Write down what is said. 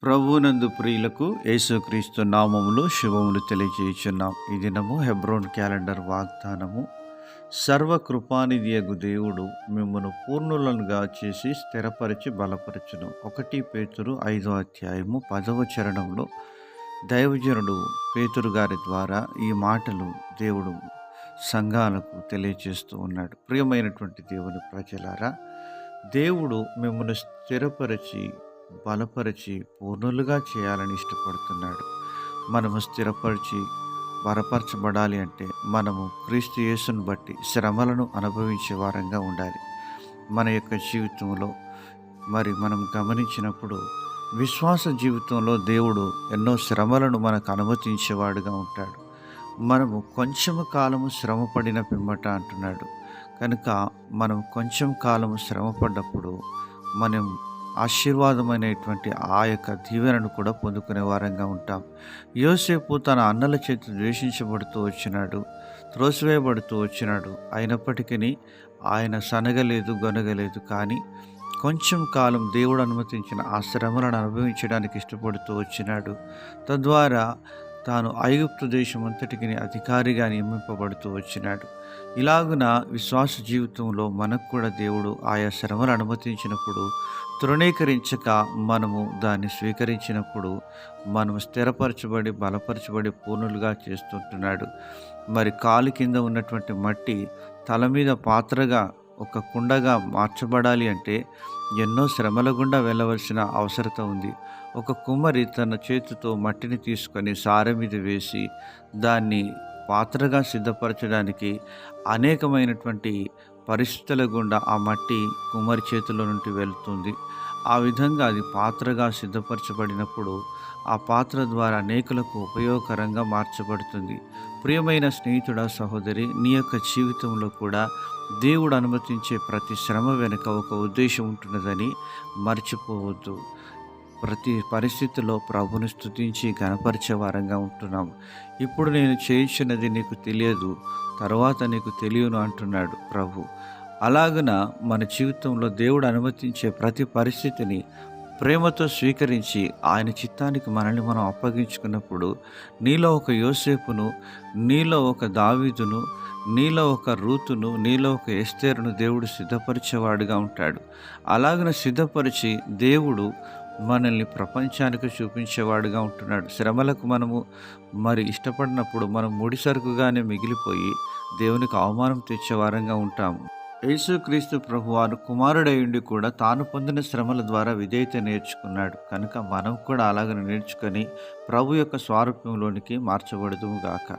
ప్రభువునందు ప్రియులకు యేసుక్రీస్తు నామములు శుభములు తెలియజేయుచున్నాం. ఈ దినము హెబ్రోన్ క్యాలెండర్ వాగ్దానము. సర్వకృపానిధియగు దేవుడు మిమ్మను పూర్ణులనుగా చేసి స్థిరపరిచి బలపరచును. 1 పేతురు 5వ అధ్యాయము 10వ చరణంలో దైవజనుడు పేతురు గారి ద్వారా ఈ మాటలు దేవుడు సంఘాలకు తెలియజేస్తూ ఉన్నాడు. ప్రియమైనటువంటి దేవుని ప్రజలారా, దేవుడు మిమ్మల్ని స్థిరపరిచి బలపరిచి పూర్ణులుగా చేయాలని ఇష్టపడుతున్నాడు. మనము స్థిరపరిచి బలపరచబడాలి అంటే మనము క్రీస్తు యేసును బట్టి శ్రమలను అనుభవించే వారంగా ఉండాలి. మన యొక్క జీవితంలో మనం గమనించినప్పుడు విశ్వాస జీవితంలో దేవుడు ఎన్నో శ్రమలను మనకు అనుమతించేవాడుగా ఉంటాడు. మనము కొంచెము కాలము శ్రమపడిన పిమ్మట అంటున్నాడు. కనుక మనం కొంచెం కాలము శ్రమపడ్డప్పుడు మనం ఆశీర్వాదమైనటువంటి ఆ యొక్క దీవెనను కూడా పొందుకునే వారంగా ఉంటాం. యోసేపు తన అన్నల చేత ద్వేషించబడుతూ వచ్చినాడు, త్రోసివేయబడుతూ వచ్చినాడు. అయినప్పటికీ ఆయన సనగలేదు, గొనగలేదు. కానీ కొంచెం కాలం దేవుడు అనుమతించిన ఆ శ్రమలను అనుభవించడానికి ఇష్టపడుతూ వచ్చినాడు. తద్వారా తాను ఐగుప్తు దేశం అంతటికి అధికారిగా నియమింపబడుతూ వచ్చినాడు. ఇలాగున విశ్వాస జీవితంలో మనకు కూడా దేవుడు ఆయా శ్రమలు అనుమతించినప్పుడు తృణీకరించక మనము దాన్ని స్వీకరించినప్పుడు మనము స్థిరపరచబడి బలపరచబడి పూర్ణులుగా చేస్తుంటున్నాడు. కాలు కింద ఉన్నటువంటి మట్టి తల మీద పాత్రగా ఒక కుండగా మార్చబడాలి అంటే ఎన్నో శ్రమల గుండా వెళ్ళవలసిన అవసరత ఉంది. ఒక కుమ్మరి తన చేతితో మట్టిని తీసుకొని సారె మీద వేసి దాన్ని పాత్రగా సిద్ధపరచడానికి అనేకమైనటువంటి పరిస్థితుల గుండా ఆ మట్టి కుమ్మరి చేతిలో నుండి వెళ్తుంది. ఆ విధంగా అది పాత్రగా సిద్ధపరచబడినప్పుడు ఆ పాత్ర ద్వారా అనేకులకు ఉపయోగకరంగా మార్చబడుతుంది. ప్రియమైన స్నేహితుడా, సహోదరి, నీ యొక్క జీవితంలో కూడా దేవుడు అనుమతించే ప్రతి శ్రమ వెనుక ఒక ఉద్దేశం ఉంటున్నదని మర్చిపోవద్దు. ప్రతి పరిస్థితిలో ప్రభుని స్తుతించి గణపరిచే వారంగా ఉంటున్నాము. ఇప్పుడు నేను చేయించినది నీకు తెలియదు, తర్వాత నీకు తెలియను అంటున్నాడు ప్రభు. అలాగున మన జీవితంలో దేవుడు అనుమతించే ప్రతి పరిస్థితిని ప్రేమతో స్వీకరించి ఆయన చిత్తానికి మనల్ని మనం అప్పగించుకున్నప్పుడు నీలో ఒక యోసేపును, నీలో ఒక దావీదును, నీలో ఒక రూతును, నీలో ఒక ఎస్తేరును దేవుడు సిద్ధపరిచేవాడుగా ఉంటాడు. అలాగన సిద్ధపరిచి దేవుడు మనల్ని ప్రపంచానికి చూపించేవాడుగా ఉంటున్నాడు. శ్రమలకు మనము ఇష్టపడినప్పుడు మనం ముడిసరుకుగానే మిగిలిపోయి దేవునికి అవమానం తెచ్చేవారంగా ఉంటాము. యేసుక్రీస్తు ప్రభువారు కుమారుడయుండి కూడా తాను పొందిన శ్రమల ద్వారా విధేయత నేర్చుకున్నాడు. కనుక మనం కూడా అలాగనే నేర్చుకొని ప్రభు యొక్క స్వారూప్యంలోనికి మార్చబడుదుము గాక.